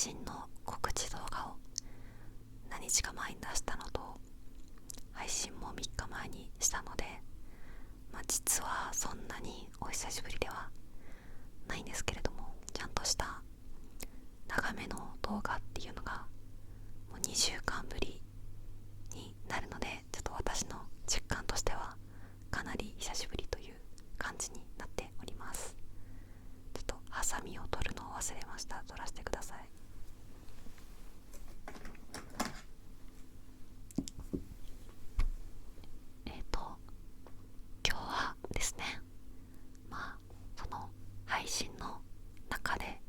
信の告知動画を何日か前に出したのと、配信も3日前にしたので、実はそんなにお久しぶりではないんですけれども、ちゃんとした長めの動画っていうのがもう2週間ぶりになるので、ちょっと私の実感としてはかなり久しぶりという感じになっております。ちょっとハサミを取るのを忘れました。取らせてください。今日はですね、その配信の中で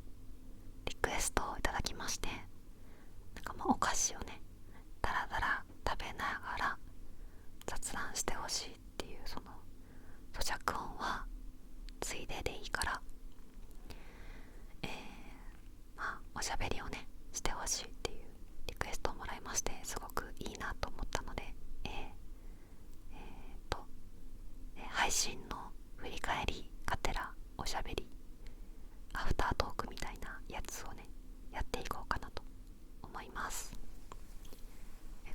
リクエストをいただきまして、お菓子をねだらだら食べながら雑談してほしいっていう、その咀嚼音はついででいいから、おしゃべりをねしてほしいっていうリクエストをもらいまして、すごくいいなと思ったので、配信の振り返りがてらおしゃべりアフタートークみたいなやつをねやっていこうかなと思います。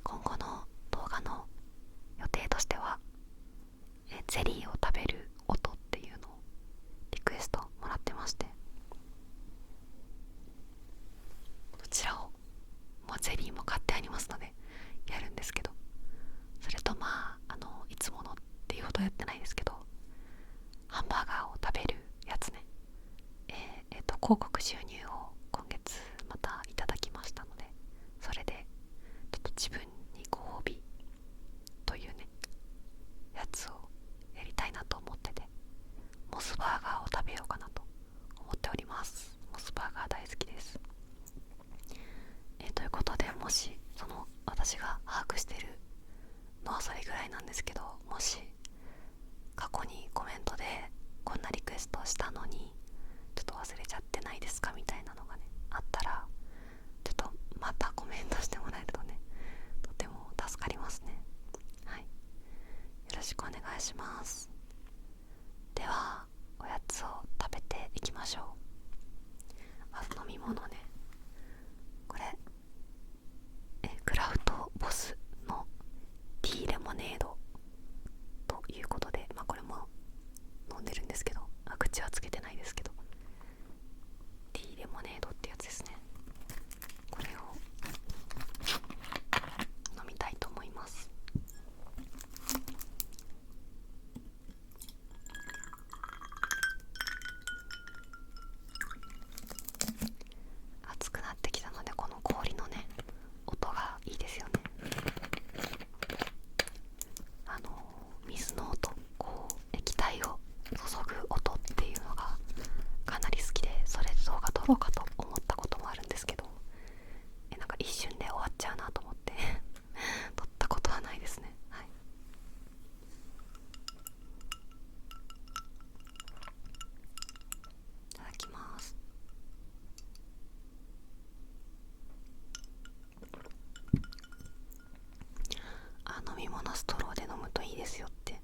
今後の動画の予定としては、ゼリーを食べる音っていうのをリクエストもらってまして、そちらをもうゼリーも買ってありますのでやるんですけど、それといつものっていうほどやってないですけど、ハンバーガーを食べるやつね、広告収入を今月またいただきましたので、それでちょっと自分にご褒美というねやつをやりたいなと思ってて、モスバーガーを食べようかなと思っております。モスバーガー大好きです。ということで、もしその私が把握してるのはそれぐらいなんですけど、もし過去にコメントでこんなリクエストをしたのにちょっと忘れちゃってないですかみたいなのがねあったら、ちょっとまたコメントしてもらえるとねとても助かりますね。はい、よろしくお願いします。ではおやつを食べていきましょう。まず飲み物ね、これクラフトボスのティーレモネードということで、これも飲んでるんですけど、口はつけてないですけど、ティーレモネードってやつですね。これを飲みたいと思います。熱くなってきたので、この氷のね音がいいですよね。水の音、液体を注ぐ音っていうのがかなり好きで、それで動画撮ろうかと思ったこともあるんですけど、一瞬で終わっちゃうなと思って撮ったことはないですね。はい、いただきます。飲み物ストローで飲むといいですよって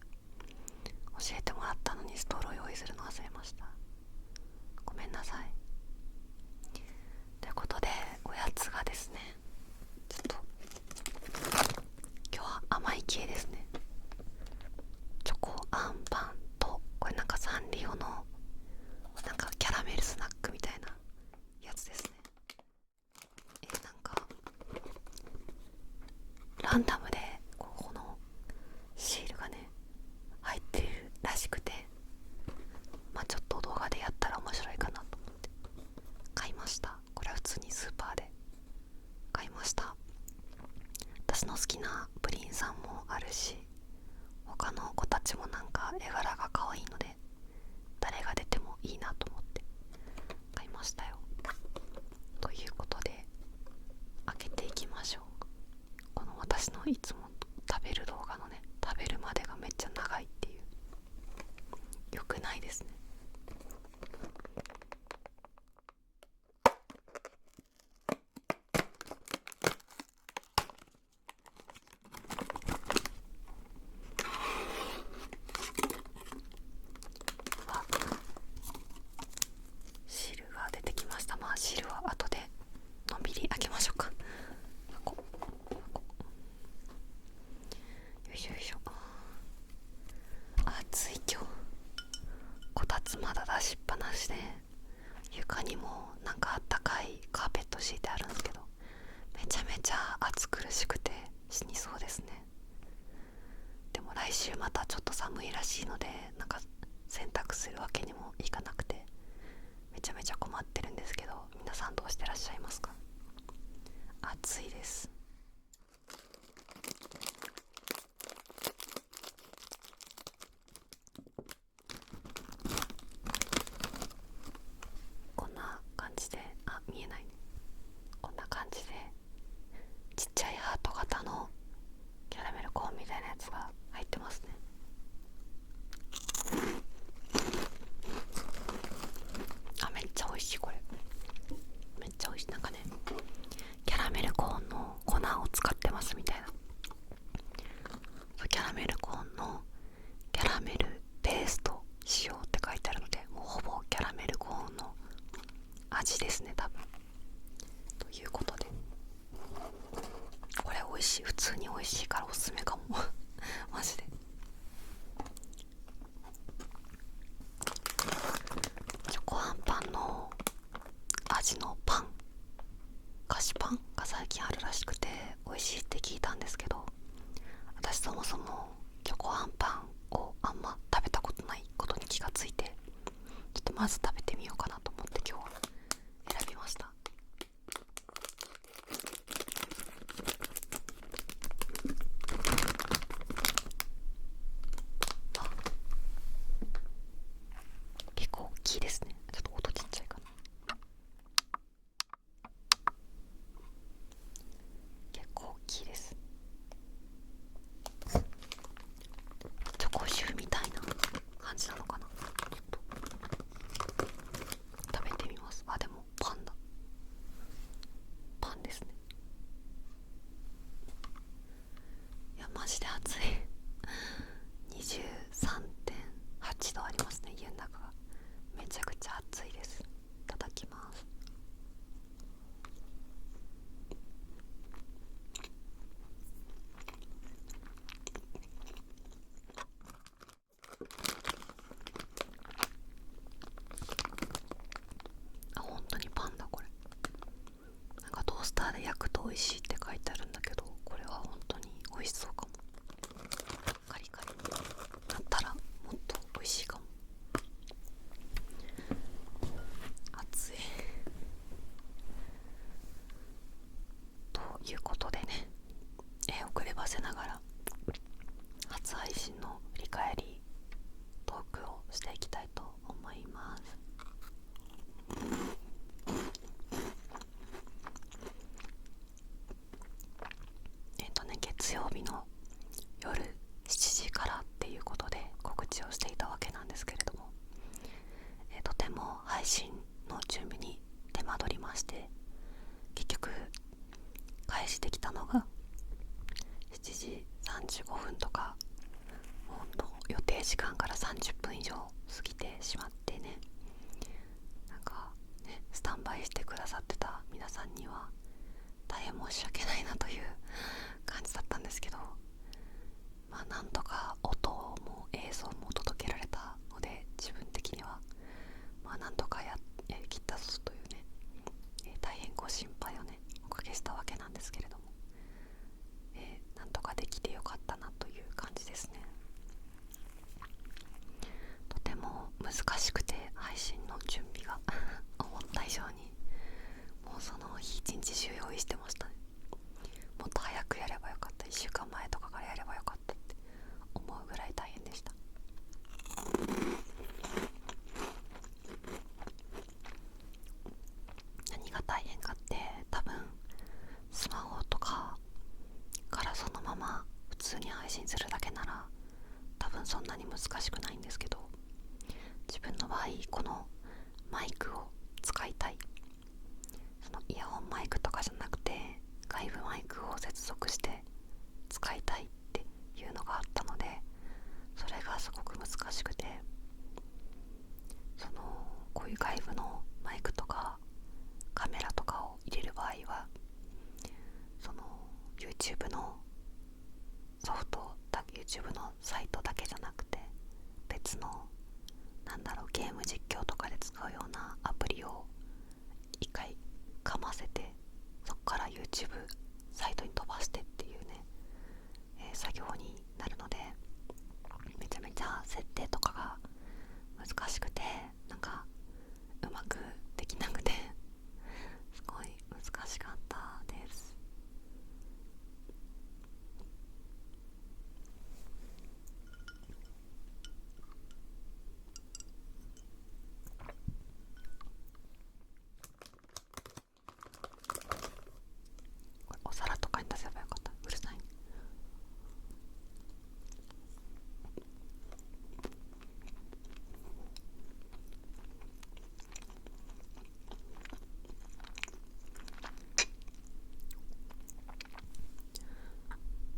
教えてもらったのに、ストロー用意するの忘れました。ごめんなさい。ということで、おやつがですね、ちょっと今日は甘い系ですね。チョコあんパンと、これサンリオのキャラメルスナックみたいなやつですね。ランダムでこのシールがね入ってるらしくて、ちょっと動画でやったら面白いかなと思って買いました。これは普通にスーパーで買いました。私の好きなプリンさんもあるし、他の子たちも絵柄が可愛いので、誰が出てもいいなと思って買いましたよ。ということで開けていきましょう。この私のいつも食べる動画のね、食べるまでがめっちゃ長いっていう、良くないですね。汁が出てきました。汁は後で飲マジで床にもなんかあったかいカーペット敷いてあるんですけど、めちゃめちゃ暑苦しくて死にそうですね。でも来週またちょっと寒いらしいので、なんか洗濯するわけにもいかなくてめちゃめちゃ困ってるんですけど、皆さんどうしてらっしゃいますか？暑いです。こんな感じで、見えないね。こんな感じでちっちゃいハート型のキャラメルコーンみたいなやつが入ってますね。めっちゃ美味しい。これめっちゃ美味しい。なんかね、キャラメルコーンの粉を使ってますみたいな。キャラメルコーンのキャラメルペースト使用って書いてあるので、もうほぼキャラメルコーンの味ですね、多分。ということで、これ美味しい。普通に美味しいからおすすめかもマジで。チョコあんパンの味のパン、菓子パンが最近あるらしくて美味しいって聞いたんですけど、私そもそもチョコあんパンをあんま食べたことないことに気がついて、ちょっとまず食べてみようかなと思って今日は選びました。結構大きいですね。ちょっと音ちっちゃいかな。結構大きいです。チョコシューみたいな感じなのかな。ちょっと食べてみます。でもパンだ。パンですね。いやマジで暑い23.8 度ありますね、家の中が。めちゃくちゃ暑いです。いただきます。本当にパンだ。これなんかトースターで焼くと美味しいって書いてあるんだけど、これは本当に美味しそうかも。カリカリだったらもっと美味しいかも。暑い。ということでね、遅ればせながら初配信の振り返りトークをしていきたいと思います。月曜日の夜7時からっていうことで告知をしていたわけなんですけれども、とても配信の準備に手間取りまして、結局開始できたのが7時35分とか、ほんと予定時間から30分以上過ぎてしまってね、なんかね、スタンバイしてくださってた皆さんには大変申し訳ないなという感じだったんですけど、なんとか音も映像も届けられたので、自分的にはなんとかやりきったぞというね、大変ご心配をねおかけしたわけなんですけれども、なんとかできてよかったなという感じですね。とても難しくて配信の準備が思った以上に、もうその日一日中用意してましたね。もっと早くやればよかった、1週間前とかからやればよかったって思うぐらい大変でした。何が大変かって、多分スマホとかからそのまま普通に配信するだけなら多分そんなに難しくないんですけど、自分の場合このマイクを使いたい、そのイヤホンマイクとかじゃなくて外部マイクを接続して使いたいっていうのがあったので、それがすごく難しくて、こういう外部のマイクとかカメラとかを入れる場合は、YouTube のソフトだ、YouTube のサイトだけじゃなくて別のゲーム実況とかで使うようなアプリを一回かませて、そこから YouTube サイトに飛ばしてっていうね、作業になるので、めちゃめちゃ設定とかが難しくて、なんかうまくできなくてすごい難しかったです。これお皿とかに出せばよかった。うるさいね。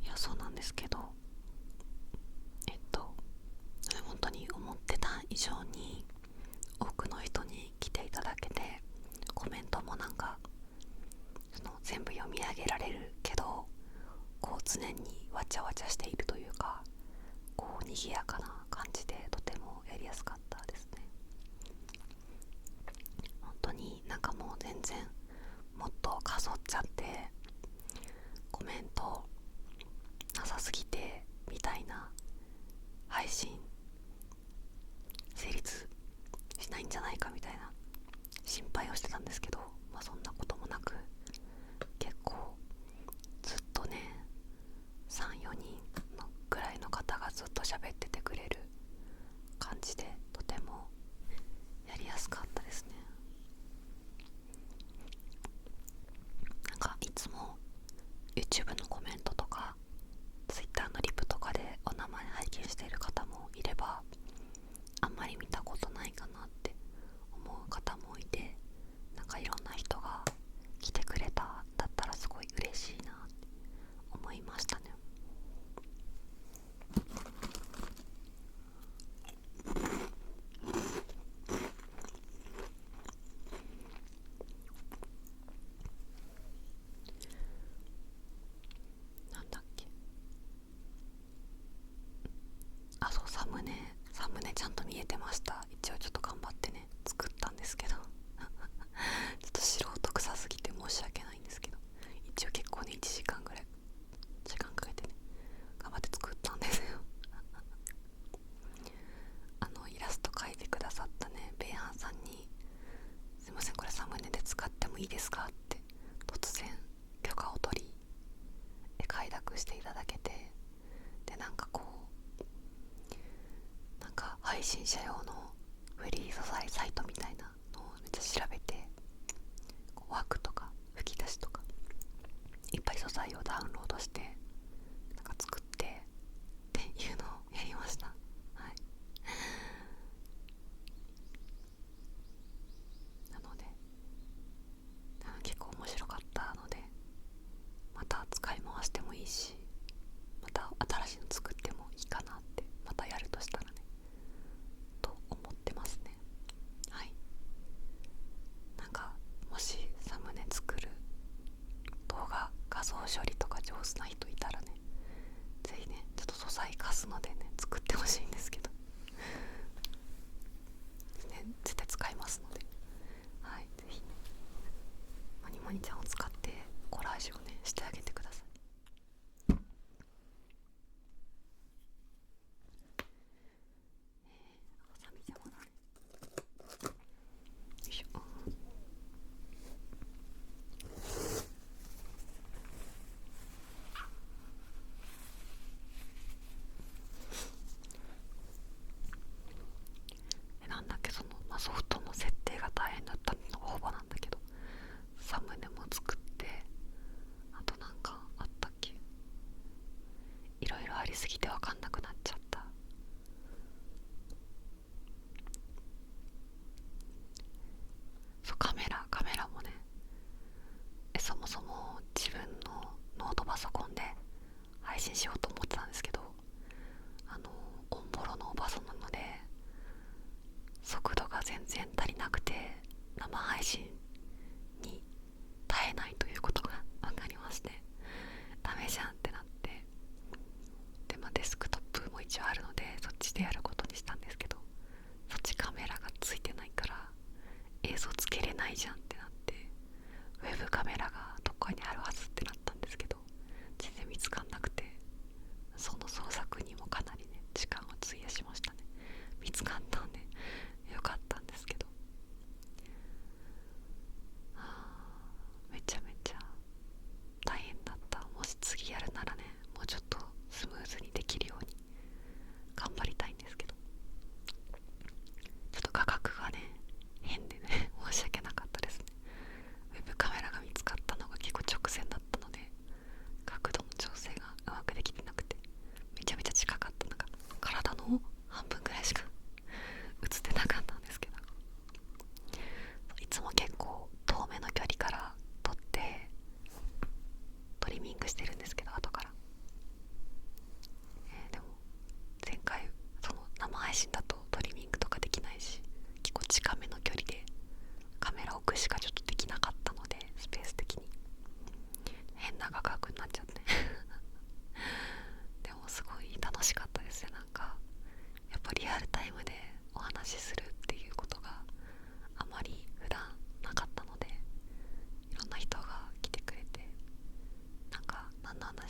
いや、そうなんですけど、本当に思ってた以上に多くの人に来ていただけて、コメントもなんか全部読み上げられるけど、こう常にわちゃわちゃしているというか、こう賑やかな感じでとてもやりやすかったですね。本当になんかもう全然もっとかそっちゃってコメントなさすぎてみたいな配信成立しないんじゃないかみたいな心配をしてたんですけど、そんなこともなく、結構ずっとね、3、4人のぐらいの方がずっと喋っててくれる感じで、とてもやりやすかったですね。なんかいつも YouTube のコメントとか Twitter のリプとかでお名前拝見している方もいれば、あんまり見たことないかなって思う方もいて、なんかいろんな人が来てくれただったらすごい嬉しいなって思いましたね。なんだっけ、そう、サムネちゃんと見えてました。一応ちょっと頑張ってね作ったんですけどちょっと素人臭すぎて申し訳ないんですけど、一応結構ね1時間ぐらい時間かけてね頑張って作ったんですよイラスト描いてくださったねベイハンさんに、すいませんこれサムネで使ってもいいですかって突然許可を取り快諾していただけて、でなんかこう、なんか配信者用のフリー素材サイトみたいなのをめっちゃ調べて、こう枠とか吹き出しとかいっぱい素材をダウンロードしてなんか作ってっていうのをやりました。はい。なので結構面白かったので、また使い回してもいいし、また新しいの作ってもいいかなって、またやるとしたらねと思ってますね。はい。なんかもしサムネ作る動画画像処理とか上手な人いたらね、ぜひねちょっと素材貸すのでね作ってほしいんですけどね、絶対使いますので、はい、ぜひねマニマニちゃんを使ってコラージュをねしてあげてください。ハサミ邪魔だね。よいしょ。なんだっけ、ソフトの設定が大変だったのがほぼなんだけど、サムネも作って、あとなんかあったっけ、いろいろありすぎて分かんなくなっちゃった。そう、カメラもね、そもそも自分のノートパソコンで配信しようと思ってたんですけど、オンボロのパソコンなので速度が全然足りなくて、生配信に耐えないということが分かりまして、ダメじゃんってなって、でデスクトップも一応あるのでそっちでやることにしたんですけど、そっちカメ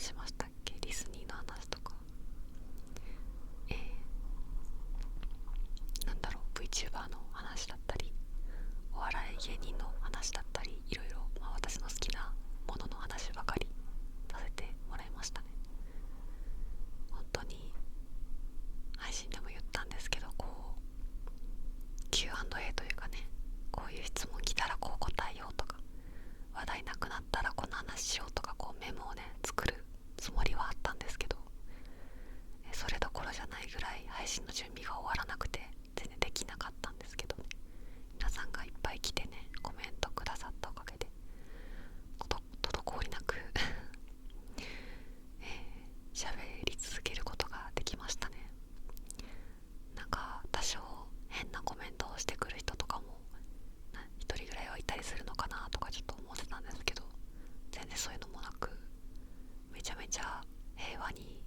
話しましたっけ？ディズニーの話とか、なんだろう、 VTuber の話だったり、お笑い芸人の話だったり、いろいろ、私の好きなものの話ばかりさせてもらいましたね。本当に配信でも言ったんですけど、こう Q&A というかね、こういう質問来たらこう答えようとか、話題なくなったらこの話しようとか、こうメモをね作るつもりはあったんですけど、それどころじゃないぐらい配信の準備が終わらなくて全然できなかったんですけどね、皆さんがいっぱい来てね、コメントくださったおかげで滞りなく喋り続けることができましたね。なんか多少変なコメントをしてくる人とかも一人ぐらいはいたりするのかなとかちょっと思ってたんですけど、全然そういうのもなく、めちゃめちゃ平和に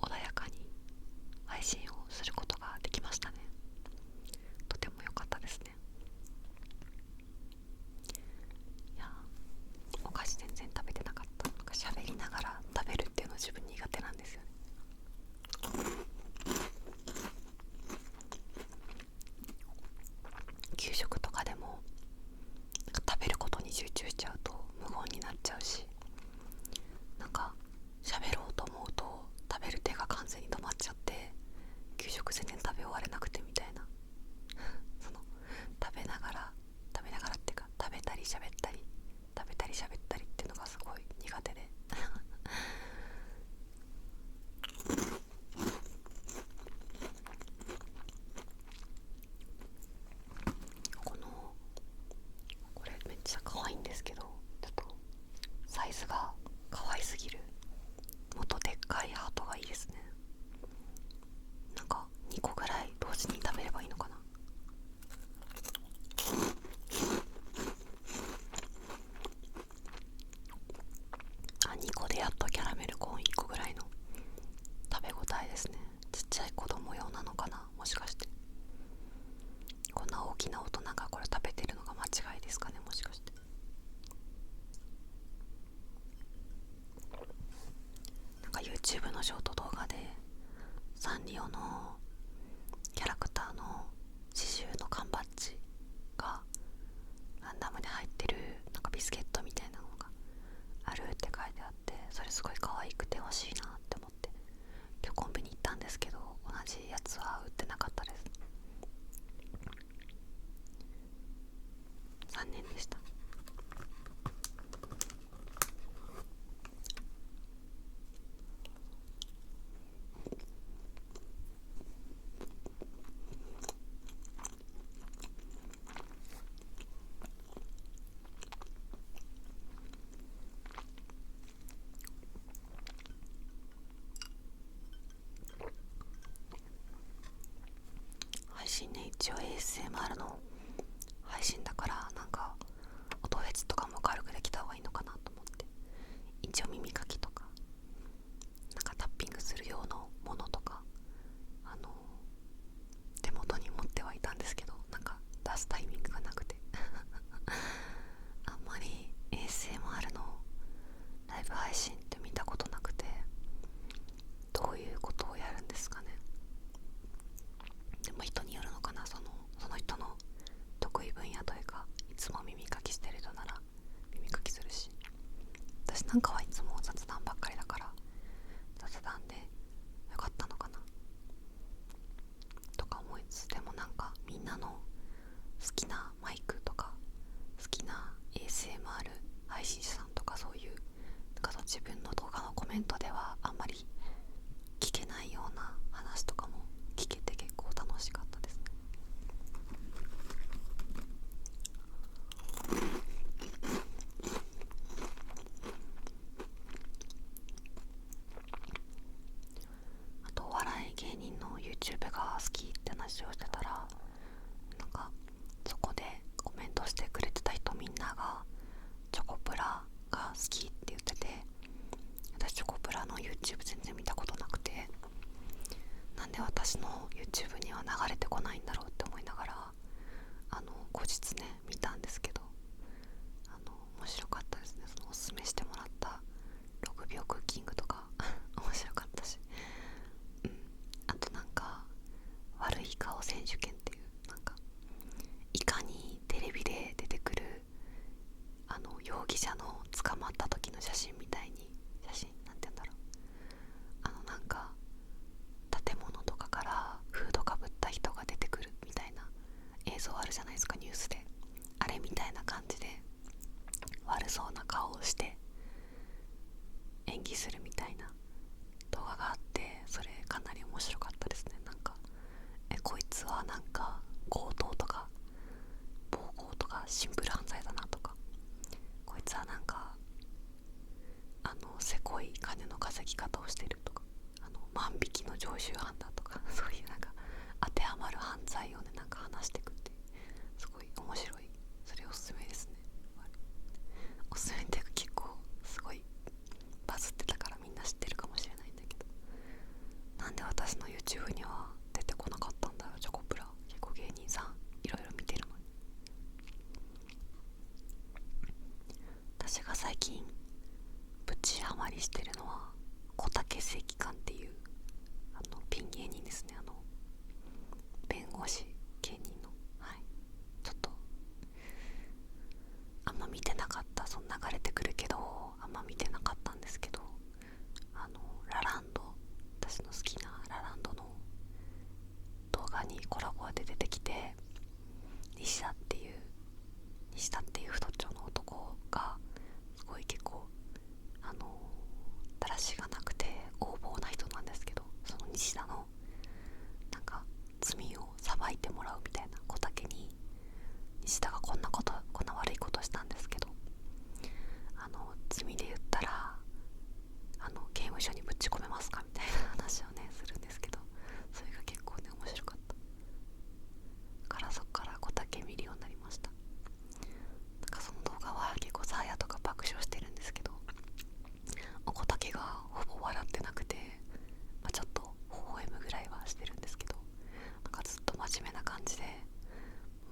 穏やかに配信をすることができましたね。とても良かったですね。いや、お菓子全然食べてなかった。なんか喋りながら食べるっていうの自分苦手なんですよね。給食とかでもなんか食べることに集中しちゃうと無言になっちゃうし、なんか喋ろうと思うと食べる手が完全に止まっちゃって、給食全然食べ終われなくてみたいなその食べながらっていうか、食べたり喋ったり食べたり喋ったりっていうのがすごい苦手でこれめっちゃ可愛いんですけど、ちょっとサイズが可愛すぎる。もっとでっかいハートがいいですね。なんか2個ぐらい同時に食べればいいのかな。2個でやっとキャラメルコーン1個ぐらいの食べ応えですね。ちっちゃい子供用なのかな、もしかして。こんな大きな大人がこれ食べてるのが間違いですかね、もしかして。なんか YouTube のショート動画でサンリオのキャラクターの刺繍の缶バッジがランダムで入ってるなんかビスケットみたいなのがあるって書いてあって、それすごい可愛くて欲しいなって思って今日コンビニ行ったんですけど、同じやつは売ってなかったです。残念でした。配信ね、一応 ASMR の配信だから、なんか音フェチとかも軽くできた方がいいのかなと思って、一応耳かきとかなんかタッピングする用のものとか手元に持ってはいたんですけど、なんか出すタイミングがなくてあんまり ASMR のライブ配信って見たことなくて、どういうことをやるんですかね。でも人によるのかな、その人の得意分野というか、いつも耳かきしてる人なら耳かきするし、私なんかはいつも雑談ばっかりだから雑談でよかったのかなとか思いつつ、でもなんかみんなの好きなマイクとか好きな ASMR 配信者さんとか、そういうなんか自分の動画のコメントではあんまり聞けないような話とかも聞けて結構楽しかったですね。あとお笑い芸人の YouTube が好きって話をしてたら、なんかそこでコメントしてくれてた人みんながチョコプラが好きって言ってて、私チョコプラの YouTube 全然見たことなくて、なんで私の YouTube には流れてこ金の稼ぎ方をしてるとか、万引きの常習犯だとかそういうなんか当てはまる犯罪をねなんか話してくって、すごい面白い。それおすすめですね。おすすめっていうか結構すごいバズってたからみんな知ってるかもしれないんだけど、なんで私の YouTube には出てこなかったんだろう。チョコプラ結構芸人さんいろいろ見てるのに。私が最近プチハマりしてるのは小竹正義感っていうピン芸人ですね。弁護士芸人の、はい、ちょっとあんま見てなかった、その流れてくるけどあんま見てなかったんですけど、ラランド、私の好きなラランドの動画にコラボで出てきて、西田っていう太っちょの男がすごい結構だらしがなくて横暴な人なんですけど、その西田のなんか罪を裁いてもらうみたいな、小竹に西田がこんな悪いことしたんですけど、罪で言ったら刑務所にぶち込めますかみたいな話をねするんですけど、それが結構ね面白かったから、そっから小竹見るようになりました。なんかその動画は結構サーヤとか爆笑してるんですけど、小竹がほぼ笑ってなくて、ちょっと微笑むぐらいはしてるんですけど、なんかずっと真面目な感じで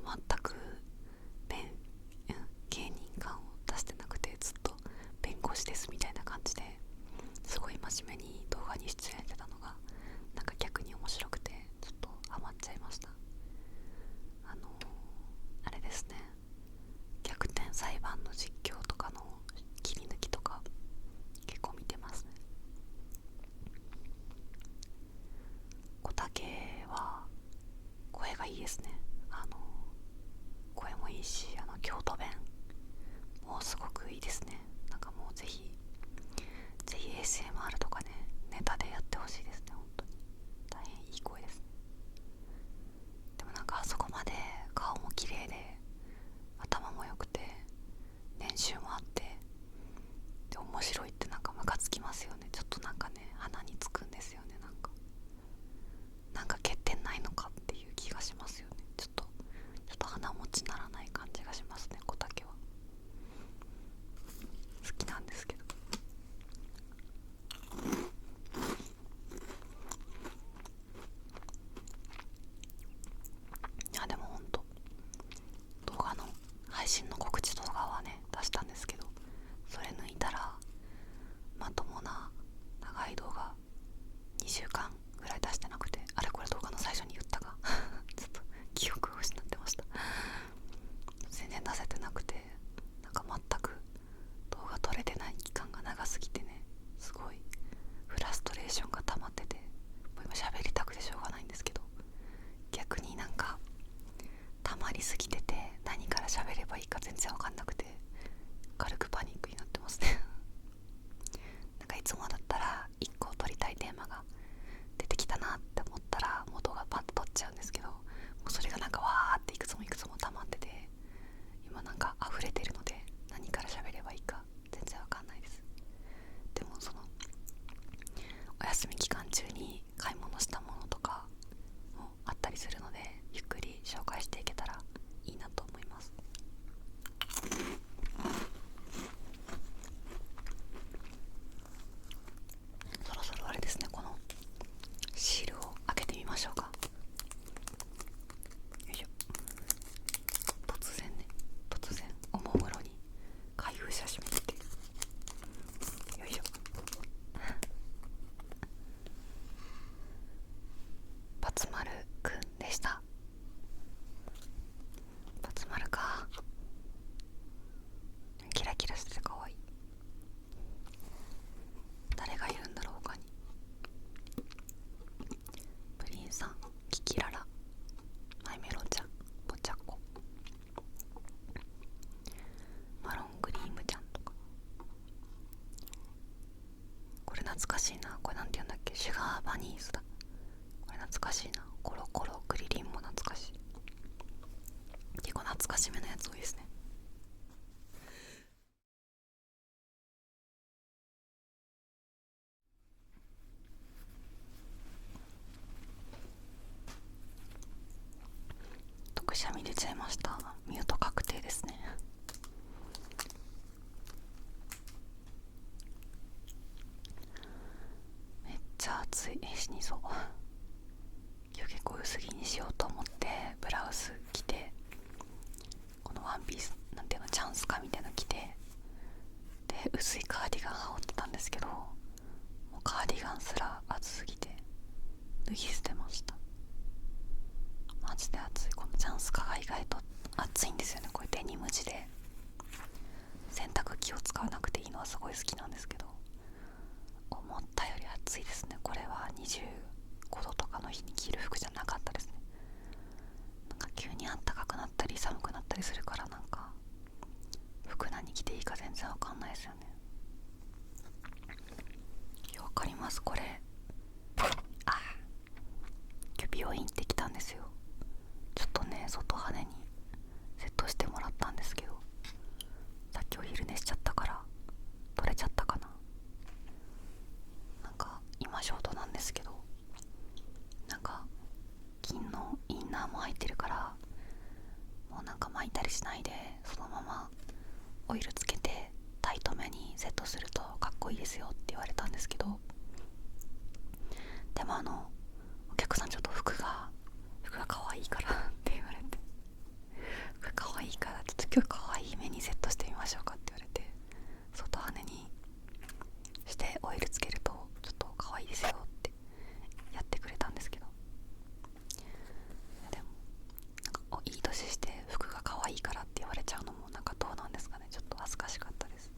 全く芸人感を出してなくて、ずっと弁護士ですみたいな感じですごい真面目に動画に出演してたのがなんか逆に面白くてちょっとハマっちゃいました。あれですね、逆転裁判の実況とかの切り抜きとか結構見てますね。小竹は声がいいですね。声もいいし、京都弁もうすごくいいですね。なんかもうぜひ ASMR とかねネタでやってほしいですね。本当に大変いい声ですね。でもなんかあそこまで顔も綺麗で頭も良くて年収もあってで面白いってなんかムカつきますよね。ちょっとなんかね鼻につくんですよね。なんか欠点ないのかっていう気がしますよね。ちょっと鼻持ちならない感じがしますね。小竹は好きなんですけど、いやでもほんと動画の配信の告知動画はね出したんですけど、それ抜いたらまともな長い動画2週間ぐらい出してなくて、あれこれ動画の最初に言ったかちょっと記憶を失ってました。全然出せてなくて、なんか全く動画撮れてない期間が長すぎてね、すごいフラストレーションが溜まってて、もう今喋りたくてしょうがないんですけど、逆になんか溜まりすぎてて何から喋ればいいか全然わかんなくて軽くパニックになってますねなんかいつもだったら1個撮りたいテーマが出てきたなって思ったらもう動画パッと撮っちゃうんですけど、もうそれがなんかわーっていくつも溜まってて、今なんか溢れてるので何から喋ればいいか全然わかんないです。でもそのお休み期間中に買い物したものとかもあったりするので、ゆっくり紹介していけたらいいなと思います。そろそろあれですね、このシールを開けてみましょうか。よいしょ。突然おもむろに開封写真見て、よいしょパツマルくんでした。パツマルか、キラキラしててかわいい。誰がいるんだろう他に。プリンさん、キキララ、マイメロちゃん、ポチャコ、マロンクリームちゃんとか。これ懐かしいな。これなんて言うんだっけ、シュガーバニーズだ。これ懐かしいな。コロコロクリリンも懐かしい。結構懐かしめのやつ多いですね。暑いしにそう今日結構薄着にしようと思ってブラウス着て、このワンピースなんていうのチャンスかみたいなの着て、で薄いカーディガン羽織ってたんですけど、もうカーディガンすら暑すぎて脱ぎ捨てました。マジで暑い。このチャンスかが意外と暑いんですよね。これデニム地で洗濯機を使わなくていいのはすごい好きなんですけど、思ったより暑いですね。これは25度とかの日に着る服じゃなかったですね。なんか急に暖かくなったり寒くなったりするから、なんか服何着ていいか全然わかんないですよね。わかります。これ今日美容院行ってきたんですよ。ちょっとね外羽にセットしてもらったんですけど、さっきお昼寝しちゃったから取れちゃったかな。なんか今ショートなんですけど、なんか金のインナーも入ってるから、もうなんか巻いたりしないでそのままオイルつけてタイトめにセットするとかっこいいですよって言われたんですけど、でもお客さんちょっと服が可愛いからって言われて、服可愛いからちょっと今日可愛いめにセットしてみましょうかって言われて、外羽にしてオイルつけるとちょっと可愛いですよってやってくれたんですけど、でもなんかいい年して服が可愛いからって言われちゃうのもなんかどうなんですかね。ちょっと恥ずかしかったです。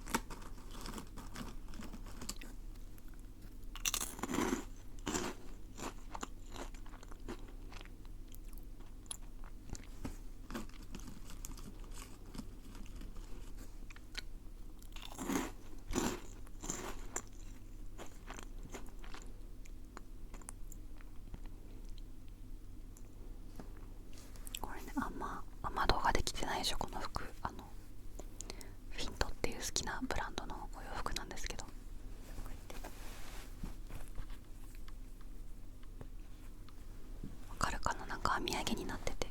これね、あんま動画できてないでしょこの服。フィントっていう好きなブランドのお洋服なんですけど、わかるかな。なんか編み上げになってて、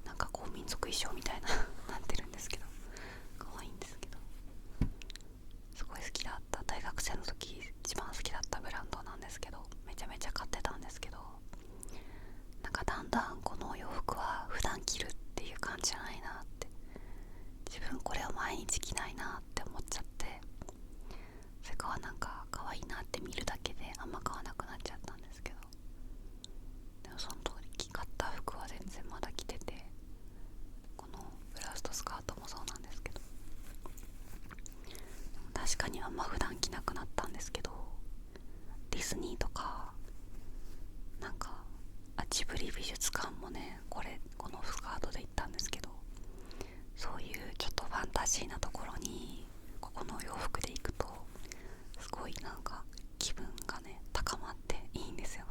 なんかこう民族衣装みたいななってるんですけど、可愛いんですけど、すごい好きだった。大学生の時一番好きだったブランドなんですけど、めちゃめちゃ買ってたんですけど、なんかだんだんこのお洋服は普段着るっていう感じじゃないなって、自分これを毎日着ないなって思っちゃって、それからなんか可愛いなって見るだけであんま買わなくなっちゃったんですけど、でもその通り買った服は全然まだ着てて、このブラウスとスカートもそうなんですけど、確かにあんま普段着なくなったんですけど、ディズニーとかなんかジブリ美術館もね、このスカートで行ったんですけど、そういうちょっとファンタジーなところにここのお洋服で行くとすごいなんか気分がね高まっていいんですよ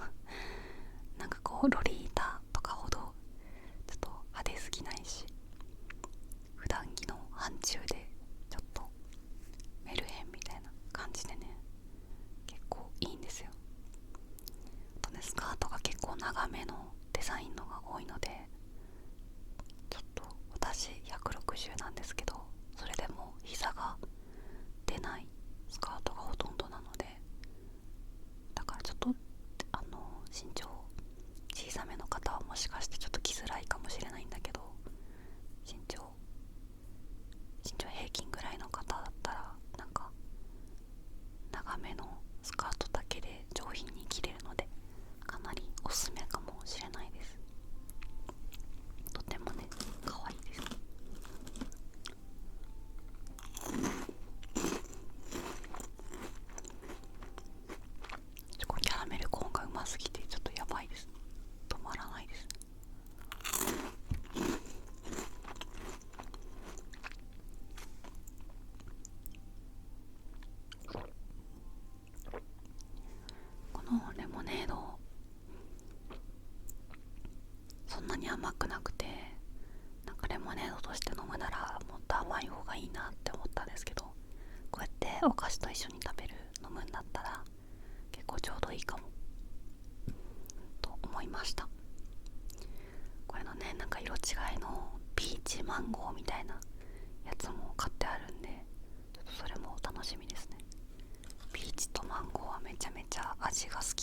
なんかこうロリータとかほどちょっと派手すぎないし、普段着の範疇でちょっとメルヘンみたいな感じでね、結構いいんですよ。あとね、スカートが結構長めのデザインのが多いので、ちょっと私160なんですけど、それでも膝が出ないスカートがほとんどなので、だからちょっと身長小さめの方はもしかしてちょっと着づらいかもしれないんだけど、身長平均ぐらいの方だったらなんか長めのスカートだけで上品に着れるので、かなりおすすめかもしれないです。とてもね可愛いです。これキャラメルコーンがうますぎてちょっとやばいです。止まらないです。このレモネードそんなに甘くなくて、なんかレモネードとして飲むならもっと甘い方がいいなって思ったんですけど、こうやってお菓子と一緒に食べる飲むんだったら結構ちょうどいいかもと思いました。これのね、なんか色違いのピーチマンゴーみたいなやつも買ってあるんで、ちょっとそれも楽しみですね。ピーチとマンゴーはめちゃめちゃ味が好き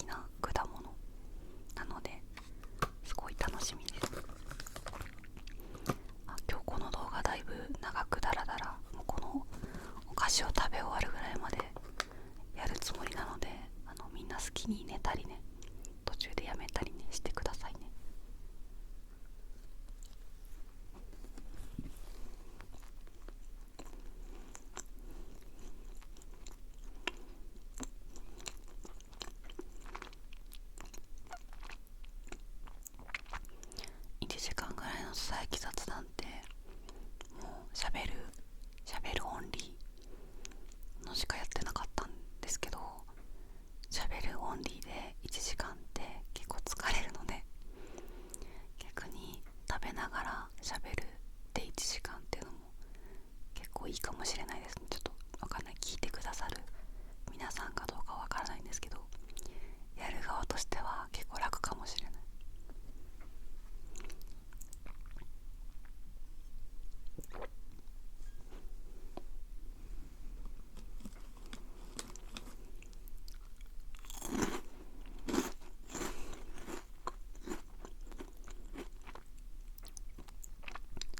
喋るオンリーで1時間って結構疲れるので、逆に食べながら喋るで1時間っていうのも結構いいかもしれないですね。ちょっとわかんない、聞いてくださる皆さんかどうかわからないんですけど、やる側としては結構楽かもしれない。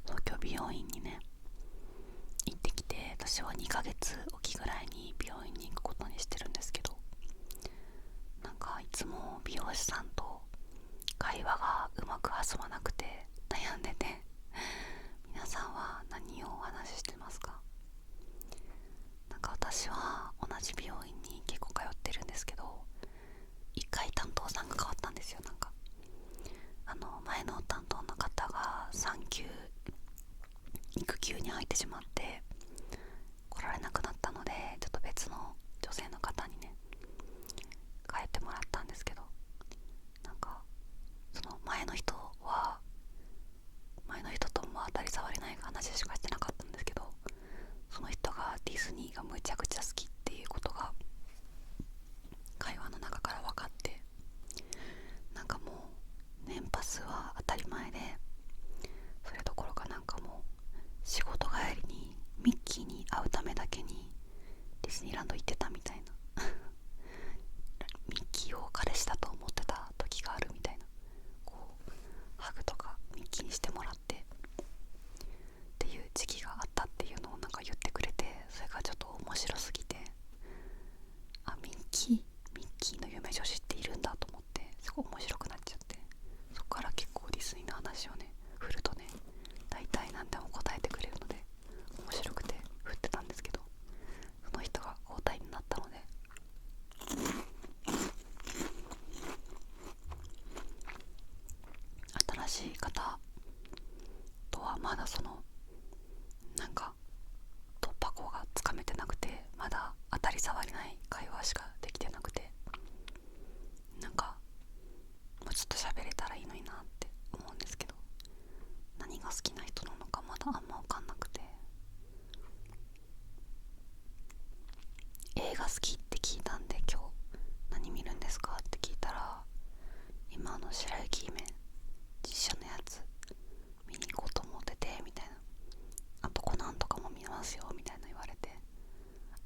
東京美容院にね行ってきて、私は2ヶ月おきぐらいに美容院に行くことにしてるんですけど、なんかいつも美容師さんと会話がうまく弾まなくて悩んでて、皆さんは何をお話ししてますか？なんか私は同じ美容院に結構通ってるんですけど、一回担当さんが変わったんですよ。なんか前の担当の方が産休育休に入ってしまって来られなくなったので、ちょっと別の女性の方にね変えてもらったんですけど、なんかその前の人とも当たり障りない話しかしてなかったんですけど、その人がディズニーがむちゃくちゃ好きっていうことが会話の中から分かって、なんかもう年パスは当たり前で、それどころかなんかもう仕事帰りにミッキーに会うためだけにディズニーランド行ってたみたいなミッキーを彼氏だと思ってた時があるみたいな、こうハグとかミッキーにしてもらってっていう時期があったっていうのをなんか言ってくれて、それがちょっと面白すぎて、あ、ミッキーの夢女子っているんだと思って、すごい面白くなっちゃって、そこから結構ディズニーの話をね振るとね、大体何でも答えてくれるので面白くて振ってたんですけど、その人が交代になったので、新しい方とはまだそのなんか突破口がつかめてなくて、まだ当たり障りない会話しかできてなくて、なんかもうちょっと喋れたらいいのになって思うんですけど、何が好きな人なのかまだあんま分かんなくて、映画好きって聞いたんで今日何見るんですかって聞いたら、今の白雪姫実写のやつ見に行こうと思っててみたいな、あとコナンとかも見ますよみたいな言われて、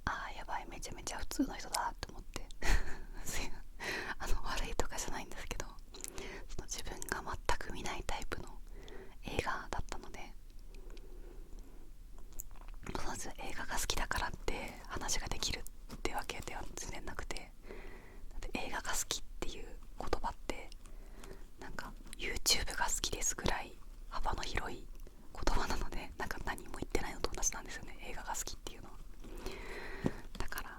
あーやばい、めちゃめちゃ普通の人だって思って悪いとかじゃないんですけど、その自分が全く見ないタイプの映画だったので、まず映画が好きだからって話ができるってわけでは全然なくて、だって映画が好きっていう言葉ってなんか YouTube が好きですぐらい幅の広い言葉なので、なんか何も言ってないのと同じなんですよね、映画が好きっていうのは。だから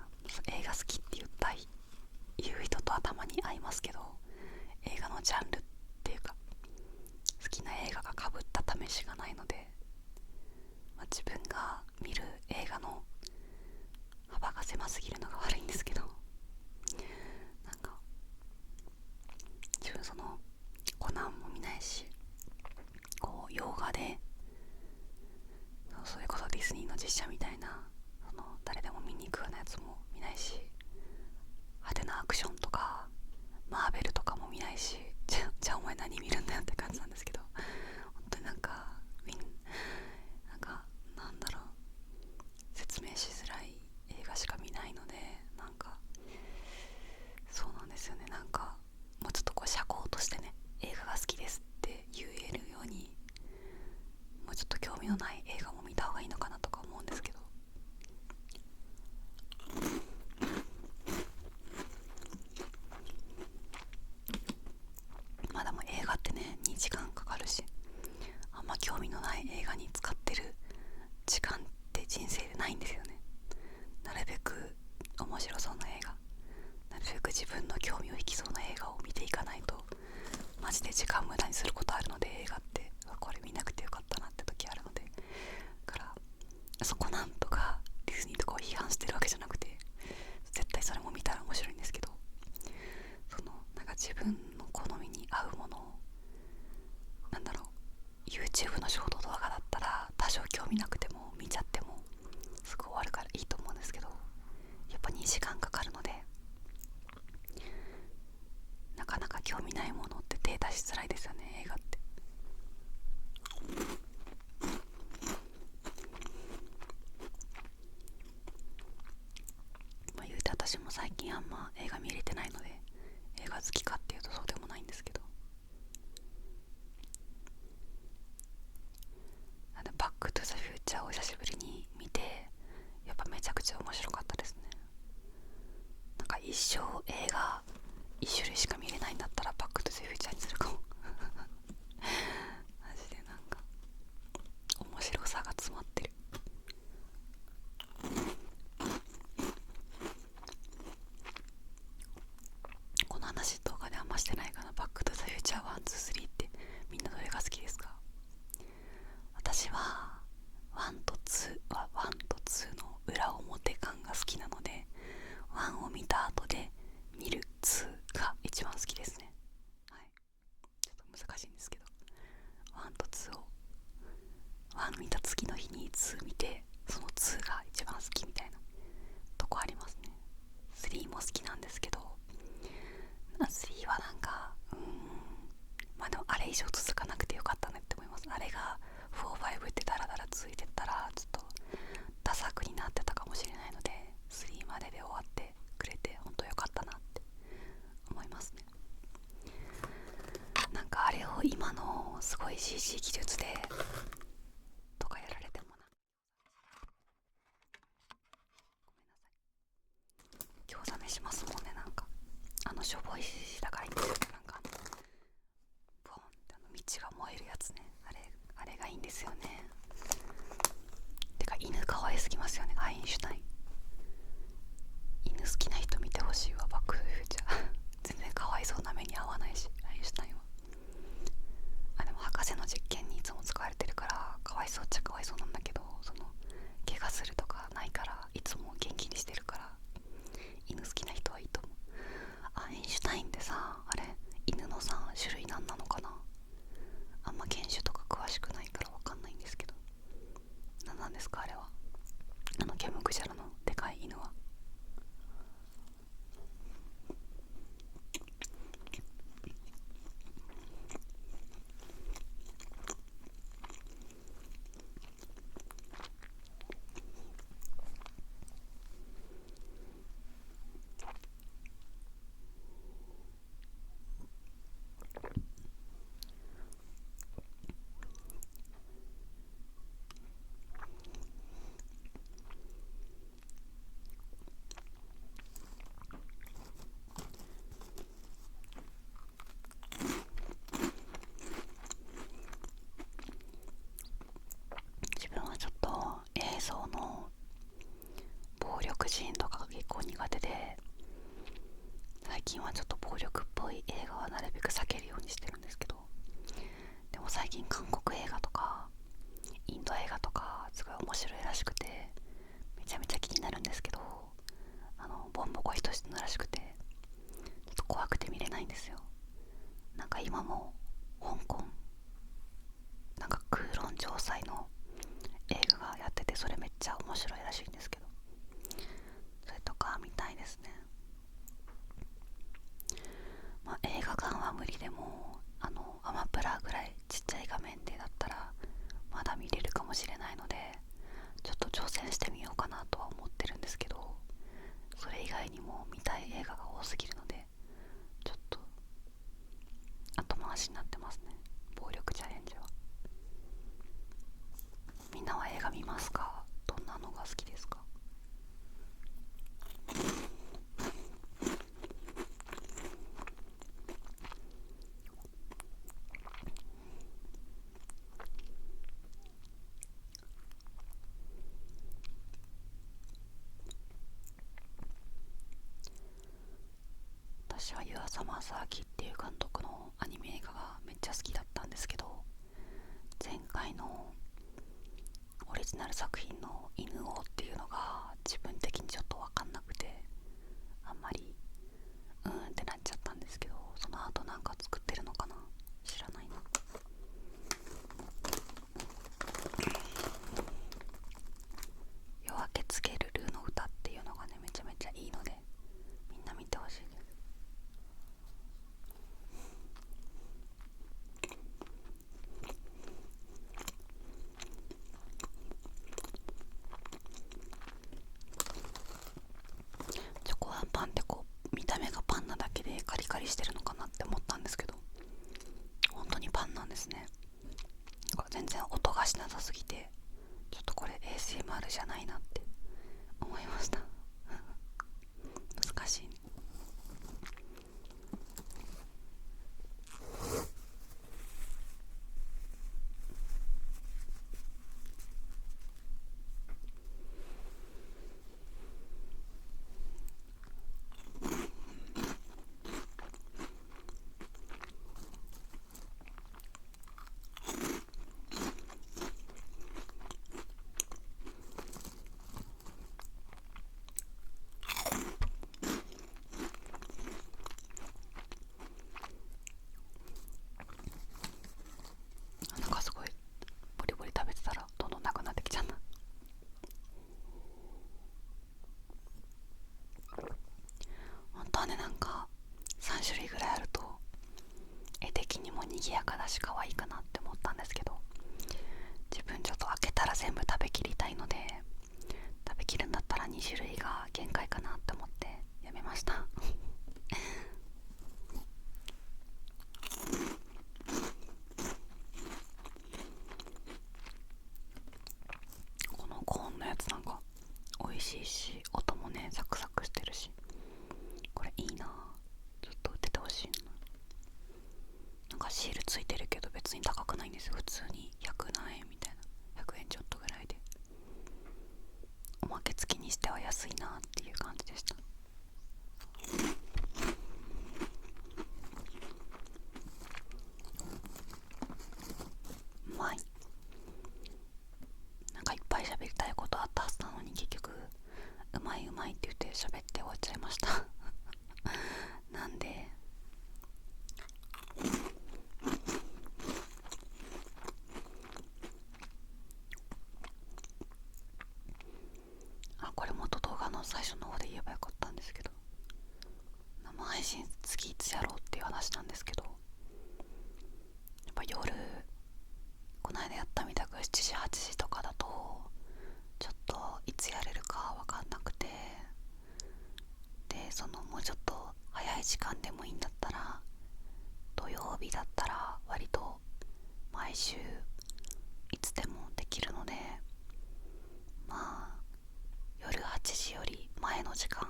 映画好きって言う人とはたまに会いますけど、映画のジャンルっていうか好きな映画が被った試しがないので、自分が見る映画の幅が狭すぎるのが悪いんですけど、なんか自分そのコナンも見ないし、こう洋画でそれこそディズニーの実写みたいなその誰でも見に行くようなやつも見ないし、派手なアクションとかマーベルとかも見ないし、じゃあお前何見るんだよって感じなんですけど、本当になんかなんだろう、説明しづらい映画しか見ないので、自分の好みに合うものを、なんだろう、 YouTube のショート動画だったら多少興味なくても見ちゃってもすぐ終わるからいいと思うんですけど、やっぱ2時間かかるので、なかなか興味ないものって手出しづらいですよね、映画って。まあ言うて私も最近あんま映画見れてないので、映画好きかっていうとそうでもないんですけど、バックトゥザフューチャーを久しぶりに見て、やっぱめちゃくちゃ面白かったですね。なんか一生映画一種類しか見れないんだったらバックトゥザフューチャーにするかもマジでなんか面白さが詰まってる。この話動画であんましてないかな。バックトゥザフューチャー1、2、3ってみんなどれが好きですか？私は1と2の裏表感が好きなので、1を見た後で見る2が一番好きですね。はい、ちょっと難しいんですけど、1と2を1見た次の日に2見て、その2が一番好きみたいなとこありますね。3も好きなんですけど、3はなんかまあでもあれ以上続かなくてよかったねって思います。あれが4、5ってダラダラ続いてったらちょっとダ作になってたかもしれないので、3までで終わってくれて本当よかったなって思いますね。なんかあれを今のすごい CG 技術でとかやられてもな、ごめんなさい、興ざめしますもんね。なんかしょぼい CG だからいいんですよね。なんかボーンって道が燃えるやつね、あれがいいんですよね。てか犬可愛すぎますよね、アインシュタイン。犬好きな人見てほしいわ、バック・トゥ・フューチャー全然かわいそうな目に遭わないし、アインシュタインは。でも博士の実験にいつも使われてるからかわいそうっちゃかわいそうなんだけど、怪我するとかないからいつも元気にしてるから、犬好きな人はいいと思う。アインシュタインってさ、あれ犬のさ種類何なのかな、あんま犬種とか詳しくないからわかんないんですけど、何なんですかあれは。ケムクジャラのでかい犬は。自分はちょっと映像の暴力シーンとかが結構苦手で、最近はちょっと暴力っぽい映画はなるべく避けるようにしてるんですけど、でも最近韓国映画とかインド映画とかすごい面白いらしくて、めちゃめちゃ気になるんですけど、ボンボコ人質のらしくてちょっと怖くて見れないんですよ。なんか今も香港なんか空論城塞の映画がやってて、それめっちゃ面白いらしいんですけど、それとか見たいですね。まあ映画館は無理でもアマプラぐらいちっちゃい画面でだったらまだ見れるかもしれないので、ちょっと挑戦してみようかなとは思ってるんですけど、それ以外にも見たい映画が多すぎるのでちょっと後回しになってますね、暴力チャレンジは。みんなは映画見ますか？どんなのが好きですか？私は湯浅正明っていう監督のアニメ映画がめっちゃ好きだったんですけど、前回のオリジナル作品の犬王っていうのが自分的にちょっと分かんなくて、あんまりってなっちゃったんですけど、その種類ぐらいあると絵的にも賑やかだし可愛いかなって思ったんですけど、自分ちょっと開けたら全部食べきりたいので、食べきるんだったら2種類が限界かなって思ってやめましたこのコーンのやつなんか美味しいし、音もねサクサクしてるし、これいいな。ちょっと売っててほしいな。なんかシールついてるけど別に高くないんですよ。普通に100何円みたいな、100円ちょっとぐらいで、おまけ付きにしては安いなっていう感じでした。うまい。なんかいっぱい喋りたいことあったはずなのに、結局うまいうまいって言って喋って終わっちゃいましたなんでこれ元動画の最初の方で言えばよかったんですけど、生配信次いつやろうっていう話なんですけど、やっぱ夜この間やったみたく7時8時とかだとちょっといつやれるか分かんなくて、でもうちょっと早い時間でもいいんだったら土曜日だったら割と毎週いつでもできるので、まあ夜8時より前の時間、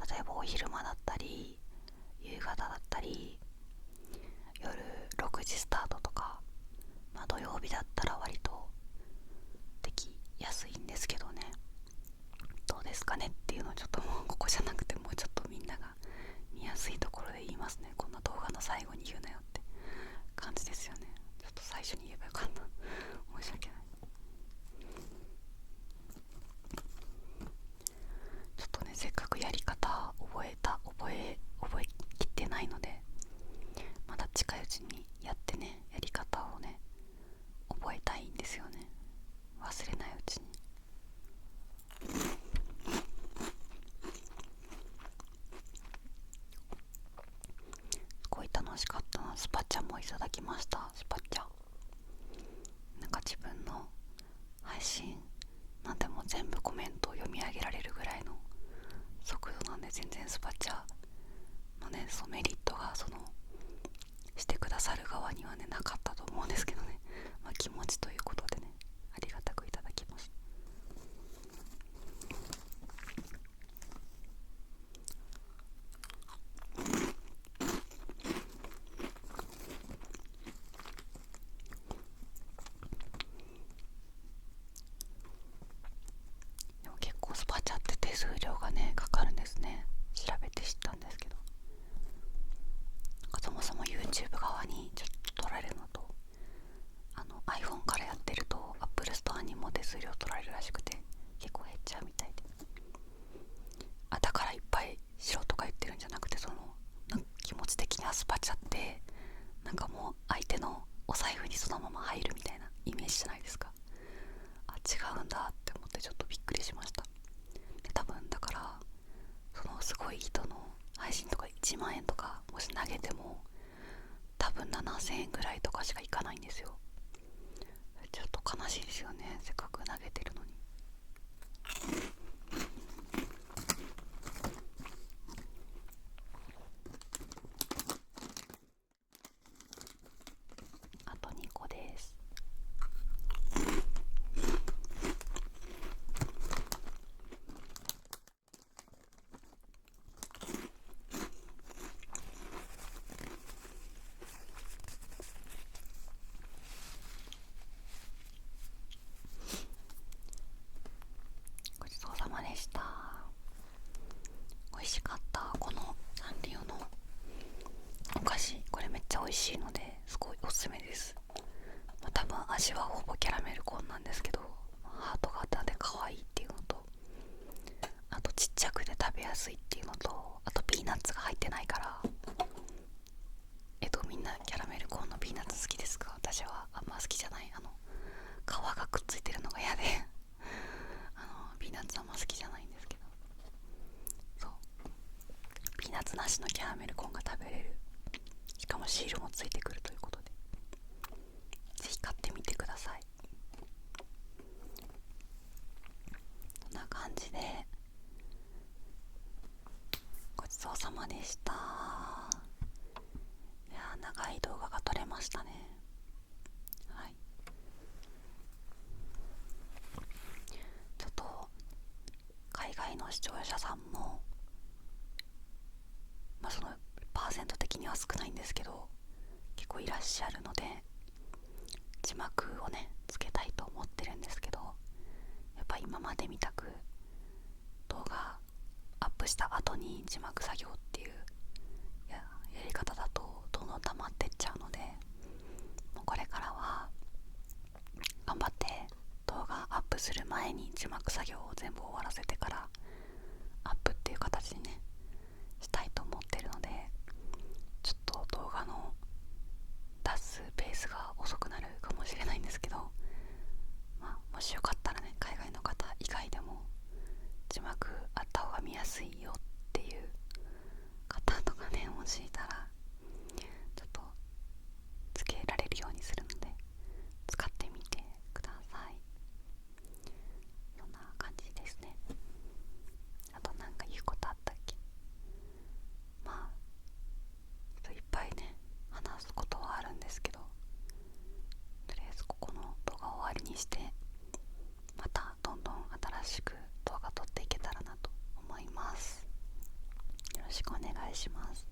例えばお昼間だったり夕方だったり夜6時スタートとか、まあ土曜日だったら割とできやすいんですけどね。どうですかねっていうのをちょっともうここじゃなくて、もうちょっとみんなが見やすいところで言いますね。こんな動画の最後に言うなよって感じですよね。ちょっと最初に言えばよかった申し訳ない。ちょっとね、せっかくやり方覚えきってないので、まだ近いうちにやってね、やり方をね覚えたいんですよね、忘れないうちに。すごい楽しかったな。スパチャもいただきました。スパチャなんか自分の配信なんでも全部コメントを読み上げられるぐらいの速度なんで、全然スパチャのね、そのメリットがしてくださる側にはねなかったと思うんですけどね、まあ、気持ちということでね、ありがたくいただきます。でも結構スパチャって手数料がねかかるんですね。調べて知ったんですけど、そもそも YouTube 側にちょっと取られるのと、iPhone からやってると Apple Store にも手数料取られるらしくて、結構減っちゃうみたいで、だからいっぱいしろとか言ってるんじゃなくて、なんか気持ち的にはスパチャってなんかもう相手のお財布にそのまま入るみたいなイメージじゃないですか。違うんだって思ってちょっとびっくりしました。で多分だからすごい人の配信とか1万円とかもし投げても多分7000円ぐらいとかしかいかないんですよ。ちょっと悲しいですよね、せっかく投げてるのに。あと2個です。ごちそうさまでした。美味しかった。このサンリオのお菓子、これめっちゃ美味しいのですごいおすすめです。多分味はほぼキャラメルコーンなんですけど、ハート型で可愛いっていうのと、あとちっちゃくて食べやすいっていうのと、あとピーナッツが入ってないから。みんなキャラメルコーンのピーナッツ好きですか？私はあんま好きじゃない。皮がくっついてるのが嫌でピーナッツあんま好きじゃないんですけど、そう、ピピーナッツなしのキャラメルコーンが食べれる、しかもシールもついてくるということで、ぜひ買ってみてください。そんな感じでごちそうさまでした。いや、長い動画が撮れましたね。はい、ちょっと海外の視聴者さんも、そのパーセント的には少ないんですけど結構いらっしゃるので、字幕をねつけたいと思ってるんですけど、やっぱ今までみたく動画アップした後に字幕作業っていうやり方だとどんどん溜まってっちゃうので、もうこれからは頑張って動画アップする前に字幕作業を全部終わらせてからアップっていう形にねしたいと思ってるので、ちょっと動画の出すペースが遅くなるかもしれないんですけど、もしよかったらね、海外の方以外でも字幕あった方が見やすいよっていう方とかね、もしいたらちょっとつけられるようにするので使ってみてください。そんな感じですね。あとなんか言うことあったっけ。いっぱいね話すことはあるんですけど、とりあえずここの動画を終わりにして、またどんどん新しく動画撮っていけたらなと思います。よろしくお願いします。